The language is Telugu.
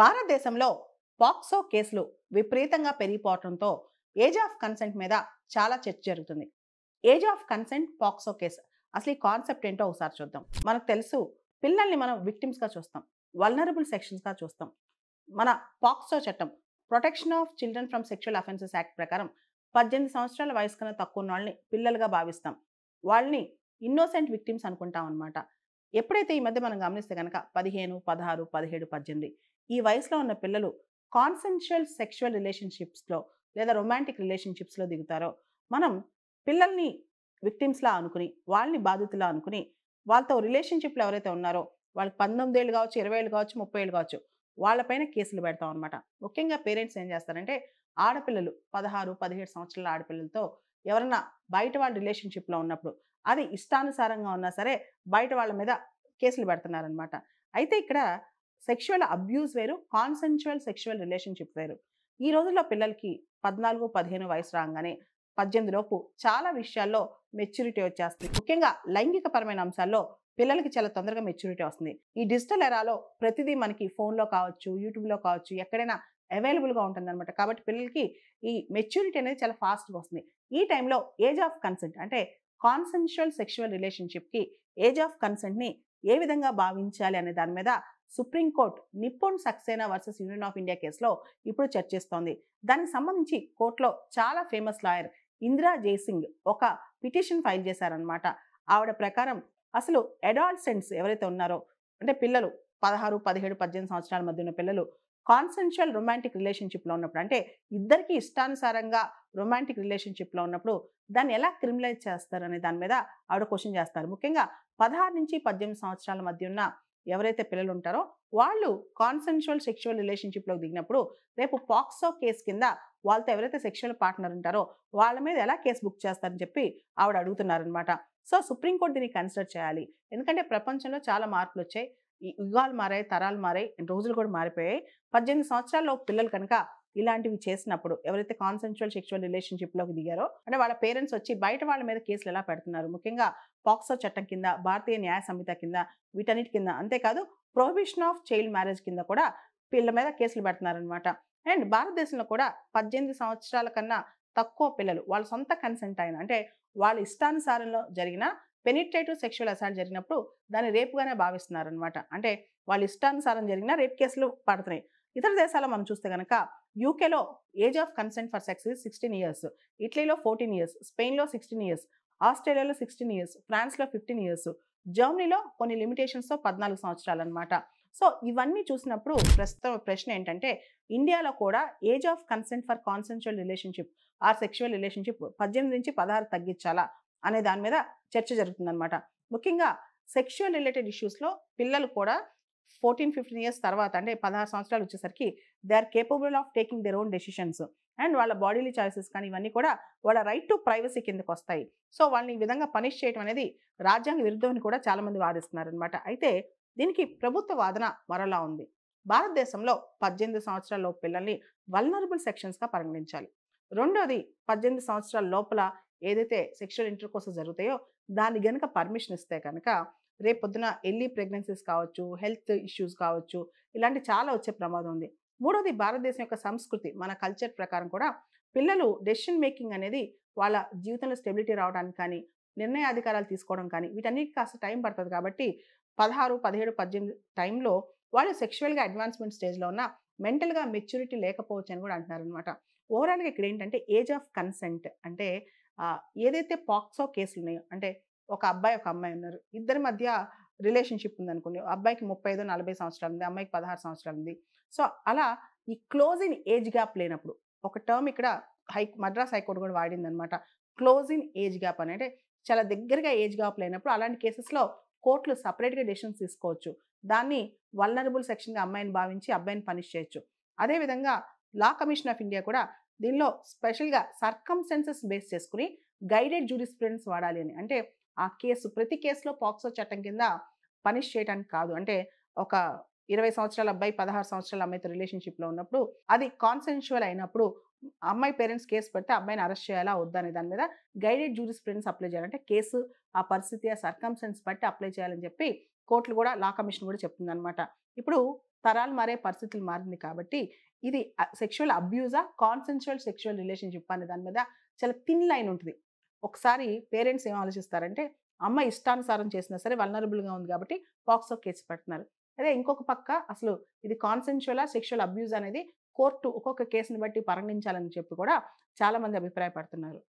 భారతదేశంలో పాక్సో కేసులు విపరీతంగా పెరిగిపోవడంతో ఏజ్ ఆఫ్ కన్సెంట్ మీద చాలా చర్చ జరుగుతుంది. Age of consent, POCSO case అసలు ఈ కాన్సెప్ట్ ఏంటో ఒకసారి చూద్దాం. మనకు తెలుసు, పిల్లల్ని మనం విక్టిమ్స్గా చూస్తాం, వల్నరబుల్ సెక్షన్స్గా చూస్తాం. మన పాక్సో చట్టం, protection of children from sexual offences act ప్రకారం 18 సంవత్సరాల వయసు కన్నా తక్కువ ఉన్న వాళ్ళని పిల్లలుగా భావిస్తాం. వాళ్ళని ఇన్నోసెంట్ విక్టిమ్స్ అనుకుంటాం అనమాట. ఎప్పుడైతే ఈ మధ్య మనం గమనిస్తే కనుక 15, 16, 17, 18 ఈ వయసులో ఉన్న పిల్లలు కాన్సెన్షువల్ సెక్షువల్ రిలేషన్షిప్స్లో లేదా రొమాంటిక్ రిలేషన్షిప్స్లో దిగుతారో, మనం పిల్లల్ని విక్టిమ్స్లా అనుకుని, వాళ్ళని బాధితులా అనుకుని, వాళ్ళతో రిలేషన్షిప్లో ఎవరైతే ఉన్నారో వాళ్ళకి 19 ఏళ్ళు కావచ్చు, 20 ఏళ్ళు కావచ్చు, 30 ఏళ్ళు కావచ్చు, వాళ్ళపైన కేసులు పెడతాం అనమాట. ముఖ్యంగా పేరెంట్స్ ఏం చేస్తారంటే, ఆడపిల్లలు 16, 17 సంవత్సరాల ఆడపిల్లలతో ఎవరన్నా బయట వాళ్ళ రిలేషన్షిప్లో ఉన్నప్పుడు, అది ఇష్టానుసారంగా ఉన్నా సరే బయట వాళ్ళ మీద కేసులు పెడుతున్నారనమాట. అయితే ఇక్కడ సెక్షువల్ అబ్యూస్ వేరు, కాన్సెన్షువల్ సెక్షువల్ రిలేషన్షిప్ వేరు. ఈ రోజుల్లో పిల్లలకి 14, 15 వయసు రాగానే 18 లోపు చాలా విషయాల్లో మెచ్యూరిటీ వచ్చేస్తుంది. ముఖ్యంగా లైంగికపరమైన అంశాల్లో పిల్లలకి చాలా తొందరగా మెచ్యూరిటీ వస్తుంది. ఈ డిజిటల్ ఎరాలో ప్రతిదీ మనకి ఫోన్లో కావచ్చు, యూట్యూబ్లో కావచ్చు, ఎక్కడైనా అవైలబుల్గా ఉంటుందన్నమాట. కాబట్టి పిల్లలకి ఈ మెచ్యూరిటీ అనేది చాలా ఫాస్ట్గా వస్తుంది. ఈ టైంలో ఏజ్ ఆఫ్ కన్సెంట్ అంటే కాన్సెన్షువల్ సెక్షువల్ రిలేషన్షిప్కి ఏజ్ ఆఫ్ కన్సెంట్ని ఏ విధంగా భావించాలి అనే దాని మీద supreme court Nipun Saxena versus union of India కేసులో ఇప్పుడు చర్చిస్తోంది. దానికి సంబంధించి కోర్టులో చాలా ఫేమస్ లాయర్ ఇందిరా జైసింగ్ ఒక పిటిషన్ ఫైల్ చేశారనమాట. ఆవిడ ప్రకారం అసలు అడాల్సెంట్స్ ఎవరైతే ఉన్నారో, అంటే పిల్లలు 16, 17, 18 సంవత్సరాల మధ్య ఉన్న పిల్లలు కాన్సెన్షువల్ రొమాంటిక్ రిలేషన్షిప్లో ఉన్నప్పుడు, అంటే ఇద్దరికి ఇష్టానుసారంగా రొమాంటిక్ రిలేషన్షిప్లో ఉన్నప్పుడు దాన్ని ఎలా క్రిమినలైజ్ చేస్తారు అనే దాని మీద ఆవిడ క్వశ్చన్ చేస్తారు. ముఖ్యంగా 16 నుంచి 18 సంవత్సరాల మధ్య ఉన్న ఎవరైతే పిల్లలు ఉంటారో వాళ్ళు కాన్సెన్షువల్ సెక్షువల్ రిలేషన్షిప్లోకి దిగినప్పుడు రేపు పాక్సో కేసు కింద వాళ్ళతో ఎవరైతే సెక్షువల్ పార్ట్నర్ ఉంటారో వాళ్ళ మీద ఎలా కేసు బుక్ చేస్తారని చెప్పి ఆవిడ అడుగుతున్నారనమాట. సో సుప్రీంకోర్టు దీన్ని కన్సిడర్ చేయాలి. ఎందుకంటే ప్రపంచంలో చాలా మార్పులు వచ్చాయి, ఈ యుగాలు మారాయి, తరాలు మారాయి, రోజులు కూడా మారిపోయాయి. 18 సంవత్సరాల్లో పిల్లలు కనుక ఇలాంటివి చేసినప్పుడు, ఎవరైతే కాన్సెన్షువల్ సెక్షువల్ రిలేషన్షిప్లోకి దిగారో అంటే వాళ్ళ పేరెంట్స్ వచ్చి బయట వాళ్ళ మీద కేసులు ఎలా పెడుతున్నారు, ముఖ్యంగా పాక్సో చట్టం కింద, భారతీయ న్యాయ సంహిత కింద, వీటన్నిటి కింద, అంతేకాదు ప్రొహిబిషన్ ఆఫ్ చైల్డ్ మ్యారేజ్ కింద కూడా పిల్లల మీద కేసులు పెడుతున్నారనమాట. అండ్ భారతదేశంలో కూడా 18 సంవత్సరాల కన్నా తక్కువ పిల్లలు వాళ్ళ సొంత కన్సెంట్ అయిన, అంటే వాళ్ళ ఇష్టానుసారంలో జరిగిన పెనిట్రేటివ్ సెక్షువల్ అసాల్ట్ జరిగినప్పుడు దాన్ని రేపుగానే భావిస్తున్నారనమాట. అంటే వాళ్ళ ఇష్టానుసారం జరిగిన రేప్ కేసులు పడుతున్నాయి. ఇతర దేశాల్లో మనం చూస్తే కనుక యూకేలో age of consent for sex 16 years, ఇటలీలో 14 ఇయర్స్, స్పెయిన్లో 16 ఇయర్స్, ఆస్ట్రేలియాలో 16 ఇయర్స్, ఫ్రాన్స్లో 15 ఇయర్స్, జర్మనీలో కొన్ని లిమిటేషన్స్తో 14 సంవత్సరాలు అనమాట. సో ఇవన్నీ చూసినప్పుడు ప్రస్తుతం ప్రశ్న ఏంటంటే, ఇండియాలో కూడా age of consent for consensual relationship are sexual relationship 18 నుంచి 16 తగ్గించాలా అనే దాని మీద చర్చ జరుగుతుందన్నమాట. ముఖ్యంగా సెక్షువల్ రిలేటెడ్ ఇష్యూస్లో పిల్లలు కూడా 14, 15 ఇయర్స్ తర్వాత, అంటే 16 సంవత్సరాలు వచ్చేసరికి they are capable of taking their own decisions and వాళ్ళ బాడీలీ చాయిసెస్ కానీ ఇవన్నీ కూడా వాళ్ళ రైట్ టు ప్రైవసీ కిందకు వస్తాయి. సో వాళ్ళని ఈ విధంగా పనిష్ చేయడం అనేది రాజ్యాంగ విరుద్ధమని కూడా చాలామంది వాదిస్తున్నారనమాట. అయితే దీనికి ప్రభుత్వ వాదన మరోలా ఉంది. భారతదేశంలో 18 సంవత్సరాల లోపు పిల్లల్ని వల్నరబుల్ సెక్షన్స్గా పరిగణించాలి. రెండోది, 18 సంవత్సరాల లోపల ఏదైతే సెక్షువల్ ఇంటర్కోర్స్ జరుగుతాయో దాన్ని గనుక పర్మిషన్ ఇస్తే కనుక రేపొద్దున ఎర్లీ ప్రెగ్నెన్సీస్ కావచ్చు, హెల్త్ ఇష్యూస్ కావచ్చు, ఇలాంటి చాలా వచ్చే ప్రమాదం ఉంది. మూడోది, భారతదేశం యొక్క సంస్కృతి, మన కల్చర్ ప్రకారం కూడా పిల్లలు డెసిషన్ మేకింగ్ అనేది వాళ్ళ జీవితంలో స్టెబిలిటీ రావడానికి కానీ, నిర్ణయాధికారాలు తీసుకోవడం కానీ వీటన్నిటికి కాస్త టైం పడుతుంది. కాబట్టి 16, 17, 18 టైంలో వాళ్ళు సెక్షువల్గా అడ్వాన్స్మెంట్ స్టేజ్లో ఉన్న మెంటల్గా మెచ్యూరిటీ లేకపోవచ్చు అని కూడా అంటున్నారనమాట. ఓవరాల్గా ఇక్కడ ఏంటంటే ఏజ్ ఆఫ్ కన్సెంట్ అంటే ఏదైతే పాక్సో కేసులు ఉన్నాయో, అంటే ఒక అబ్బాయి ఒక అమ్మాయి ఉన్నారు, ఇద్దరి మధ్య రిలేషన్షిప్ ఉందనుకోండి, అబ్బాయికి 35, 40 సంవత్సరాలు ఉంది, అమ్మాయికి 16 సంవత్సరాలు ఉంది. సో అలా ఈ క్లోజ్ ఇన్ ఏజ్ గ్యాప్ లేనప్పుడు, ఒక టర్మ్ ఇక్కడ మద్రాస్ హైకోర్టు కూడా వాడిందనమాట, క్లోజ్ ఇన్ ఏజ్ గ్యాప్ అని. అంటే చాలా దగ్గరగా ఏజ్ గ్యాప్ లేనప్పుడు అలాంటి కేసెస్లో కోర్టులు సపరేట్గా డెసిషన్స్ తీసుకోవచ్చు. దాన్ని వల్నరబుల్ సెక్షన్గా అమ్మాయిని భావించి అబ్బాయిని పనిష్ చేయొచ్చు. అదేవిధంగా లా కమిషన్ ఆఫ్ ఇండియా కూడా దీనిలో స్పెషల్గా సర్కమ్స్టెన్సెస్ బేస్ చేసుకుని గైడెడ్ జ్యూరిస్ప్రుడెన్స్ వాడాలి అని. అంటే ఆ కేసు ప్రతి కేసులో పాక్సో చట్టం కింద పనిష్ చేయడానికి కాదు. అంటే ఒక 20 సంవత్సరాల అబ్బాయి 16 సంవత్సరాల అమ్మాయితో రిలేషన్షిప్లో ఉన్నప్పుడు అది కాన్సెన్షువల్ అయినప్పుడు అమ్మాయి పేరెంట్స్ కేసు పెడితే అబ్బాయిని అరెస్ట్ చేయాలా వద్దా అనే దాని మీద గైడెడ్ జ్యూరిస్ప్రుడెన్స్ అప్లై చేయాలంటే కేసు ఆ పరిస్థితి ఆ సర్కమ్స్టెన్స్ బట్టి అప్లై చేయాలని చెప్పి కోర్టులు కూడా, లా కమిషన్ కూడా చెప్తుందన్నమాట. ఇప్పుడు తరాలు మారే పరిస్థితులు మారింది కాబట్టి ఇది సెక్షువల్ అబ్యూజా, కాన్సెన్షువల్ సెక్షువల్ రిలేషన్షిప్ అనే దాని మీద చాలా థిన్ లైన్ ఉంటుంది. ఒకసారి పేరెంట్స్ ఏం ఆలోచిస్తారంటే అమ్మ ఇష్టానుసారం చేసినా సరే వల్నరబుల్గా ఉంది కాబట్టి పాక్సో కేసు పెడుతున్నారు. అదే ఇంకొక పక్క అసలు ఇది కాన్సెన్షువలా, సెక్షువల్ అబ్యూజ్ అనేది కోర్టు ఒక్కొక్క కేసుని బట్టి పరిగణించాలని చెప్పి కూడా చాలా మంది అభిప్రాయపడుతున్నారు.